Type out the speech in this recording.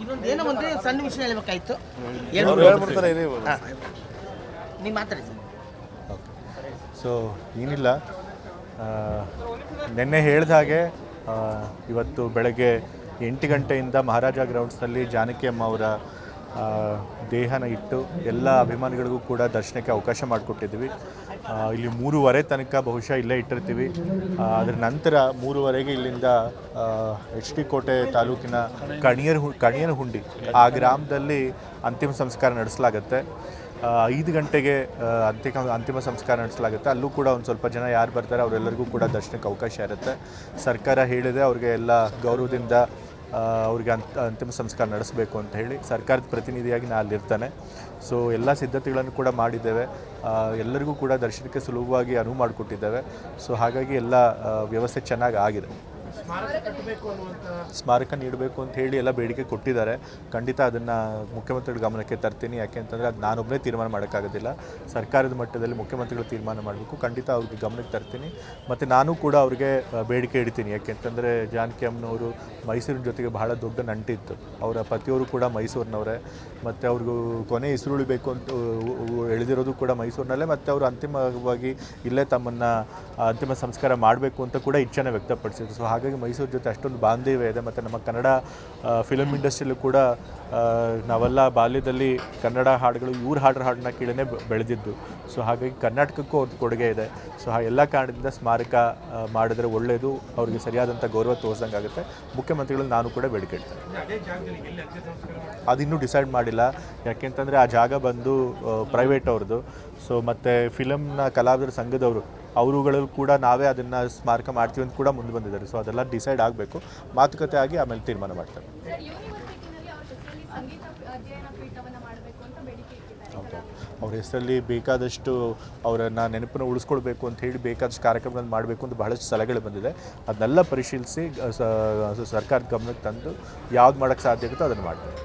ಇನ್ನೊಂದು ಏನೋ ಒಂದು ಸಣ್ಣ ವಿಷಯ ಹೇಳ್ಬೇಕಾಯ್ತು. ನೀವು ಮಾತಾಡಿ ಸರ್. ಓಕೆ, ಸೊ ಏನಿಲ್ಲ, ನಿನ್ನೆ ಹೇಳಿದ ಹಾಗೆ ಇವತ್ತು ಬೆಳಗ್ಗೆ 8 ಗಂಟೆಯಿಂದ ಮಹಾರಾಜ ಗ್ರೌಂಡ್ಸ್ನಲ್ಲಿ ಜಾನಕಿ ಅಮ್ಮ ಅವರ ದೇಹನ ಇಟ್ಟು ಎಲ್ಲ ಅಭಿಮಾನಿಗಳಿಗೂ ಕೂಡ ದರ್ಶನಕ್ಕೆ ಅವಕಾಶ ಮಾಡಿಕೊಟ್ಟಿದ್ವಿ. ಇಲ್ಲಿ 3:15 ತನಕ ಬಹುಶಃ ಇಲ್ಲೇ ಇಟ್ಟಿರ್ತೀವಿ. ಅದರ ನಂತರ 3:15ಗೆ ಇಲ್ಲಿಂದ HD ಕೋಟೆ ತಾಲೂಕಿನ ಕಣಿಯನಹುಂಡಿ ಆ ಗ್ರಾಮದಲ್ಲಿ ಅಂತಿಮ ಸಂಸ್ಕಾರ ನಡೆಸಲಾಗುತ್ತೆ. 5 ಗಂಟೆಗೆ ಅಂತಿಮ ಸಂಸ್ಕಾರ ನಡೆಸಲಾಗುತ್ತೆ. ಅಲ್ಲೂ ಕೂಡ ಒಂದು ಸ್ವಲ್ಪ ಜನ ಯಾರು ಬರ್ತಾರೆ ಅವರೆಲ್ಲರಿಗೂ ಕೂಡ ದರ್ಶನಕ್ಕೆ ಅವಕಾಶ ಇರುತ್ತೆ. ಸರ್ಕಾರ ಹೇಳಿದೆ ಅವ್ರಿಗೆ ಎಲ್ಲ ಗೌರವದಿಂದ ಅವ್ರಿಗೆ ಅಂತಿಮ ಸಂಸ್ಕಾರ ನಡೆಸಬೇಕು ಅಂತ ಹೇಳಿ ಸರ್ಕಾರದ ಪ್ರತಿನಿಧಿಯಾಗಿ ನಾನು ಅಲ್ಲಿರ್ತಾನೆ. ಸೊ ಎಲ್ಲ ಸಿದ್ಧತೆಗಳನ್ನು ಕೂಡ ಮಾಡಿದ್ದೇವೆ. ಎಲ್ಲರಿಗೂ ಕೂಡ ದರ್ಶನಕ್ಕೆ ಸುಲಭವಾಗಿ ಅನುವು ಮಾಡಿಕೊಟ್ಟಿದ್ದೇವೆ. ಸೊ ಹಾಗಾಗಿ ಎಲ್ಲ ವ್ಯವಸ್ಥೆ ಚೆನ್ನಾಗಿ ಆಗಿದೆ. ಸ್ಮಾರಕ ನೀಡಬೇಕು ಅಂತ ಹೇಳಿ ಎಲ್ಲ ಬೇಡಿಕೆ ಕೊಟ್ಟಿದ್ದಾರೆ. ಖಂಡಿತ ಅದನ್ನು ಮುಖ್ಯಮಂತ್ರಿಗಳ ಗಮನಕ್ಕೆ ತರ್ತೀನಿ. ಯಾಕೆಂತಂದರೆ ಅದು ನಾನೊಬ್ಬನೇ ತೀರ್ಮಾನ ಮಾಡೋಕ್ಕಾಗೋದಿಲ್ಲ. ಸರ್ಕಾರದ ಮಟ್ಟದಲ್ಲಿ ಮುಖ್ಯಮಂತ್ರಿಗಳು ತೀರ್ಮಾನ ಮಾಡಬೇಕು. ಖಂಡಿತ ಅವ್ರಿಗೆ ಗಮನಕ್ಕೆ ತರ್ತೀನಿ. ಮತ್ತು ನಾನು ಕೂಡ ಅವ್ರಿಗೆ ಬೇಡಿಕೆ ಇಡ್ತೀನಿ. ಯಾಕೆಂತಂದರೆ ಜಾನಕಿ ಅಮ್ಮನವರು ಮೈಸೂರಿನ ಜೊತೆಗೆ ಬಹಳ ದೊಡ್ಡ ನಂಟಿತ್ತು. ಅವರ ಪತಿಯವರು ಕೂಡ ಮೈಸೂರಿನವರೇ. ಮತ್ತು ಅವ್ರಿಗೂ ಕೊನೆ ಹೆಸರುಳಿಬೇಕು ಅಂತ ಎಳೆದಿರೋದು ಕೂಡ ಮೈಸೂರಿನಲ್ಲೇ. ಮತ್ತು ಅವರು ಅಂತಿಮವಾಗಿ ಇಲ್ಲೇ ತಮ್ಮನ್ನು ಅಂತಿಮ ಸಂಸ್ಕಾರ ಮಾಡಬೇಕು ಅಂತ ಕೂಡ ಇಚ್ಛೆನ ವ್ಯಕ್ತಪಡಿಸಿದ್ರು. ಸೊ ಹಾಗಾಗಿ ಮೈಸೂರು ಜೊತೆ ಅಷ್ಟೊಂದು ಬಾಂಧವ್ಯ ಇದೆ. ಮತ್ತು ನಮ್ಮ ಕನ್ನಡ ಫಿಲಮ್ ಇಂಡಸ್ಟ್ರಿಯಲ್ಲೂ ಕೂಡ ನಾವೆಲ್ಲ ಬಾಲ್ಯದಲ್ಲಿ ಕನ್ನಡ ಹಾಡುಗಳು ಇವ್ರ ಹಾಡನ್ನ ಕೇಳೇ ಬೆಳೆದಿದ್ದು. ಸೊ ಹಾಗಾಗಿ ಕರ್ನಾಟಕಕ್ಕೂ ಅವ್ರದ್ದು ಕೊಡುಗೆ ಇದೆ. ಸೊ ಎಲ್ಲ ಕಾರಣದಿಂದ ಸ್ಮಾರಕ ಮಾಡಿದ್ರೆ ಒಳ್ಳೆಯದು, ಅವ್ರಿಗೆ ಸರಿಯಾದಂಥ ಗೌರವ ತೋರಿಸಂಗೆ ಆಗುತ್ತೆ. ಮುಖ್ಯಮಂತ್ರಿಗಳು ನಾನು ಕೂಡ ಬೇಡಿಕೆ ಇಡ್ತೇನೆ. ಅದಿನ್ನೂ ಡಿಸೈಡ್ ಮಾಡಿಲ್ಲ. ಯಾಕೆಂತಂದರೆ ಆ ಜಾಗ ಬಂದು ಪ್ರೈವೇಟ್ ಅವ್ರದ್ದು. ಸೊ ಮತ್ತು ಫಿಲಮ್ನ ಕಲಾವಿದರ ಸಂಘದವರು ಅವರುಗಳು ಕೂಡ ನಾವೇ ಅದನ್ನು ಸ್ಮಾರಕ ಮಾಡ್ತೀವಿ ಅಂತ ಕೂಡ ಮುಂದೆ ಬಂದಿದ್ದಾರೆ. ಸೊ ಅದೆಲ್ಲ ಡಿಸೈಡ್ ಆಗಬೇಕು, ಮಾತುಕತೆ ಆಗಿ ಆಮೇಲೆ ತೀರ್ಮಾನ ಮಾಡ್ತಾರೆ. ಹೌದು, ಅವ್ರ ಹೆಸರಲ್ಲಿ ಬೇಕಾದಷ್ಟು ಅವರನ್ನು ನೆನಪನ್ನು ಉಳಿಸ್ಕೊಳ್ಬೇಕು ಅಂತ ಹೇಳಿ ಬೇಕಾದಷ್ಟು ಕಾರ್ಯಕ್ರಮಗಳನ್ನು ಮಾಡಬೇಕು ಅಂತ ಬಹಳಷ್ಟು ಸಲಹೆಗಳು ಬಂದಿದೆ. ಅದನ್ನೆಲ್ಲ ಪರಿಶೀಲಿಸಿ ಸರ್ಕಾರದ ಗಮನಕ್ಕೆ ತಂದು ಯಾವ್ದು ಮಾಡೋಕ್ಕೆ ಸಾಧ್ಯ ಆಗುತ್ತೋ ಅದನ್ನು ಮಾಡ್ತಾರೆ.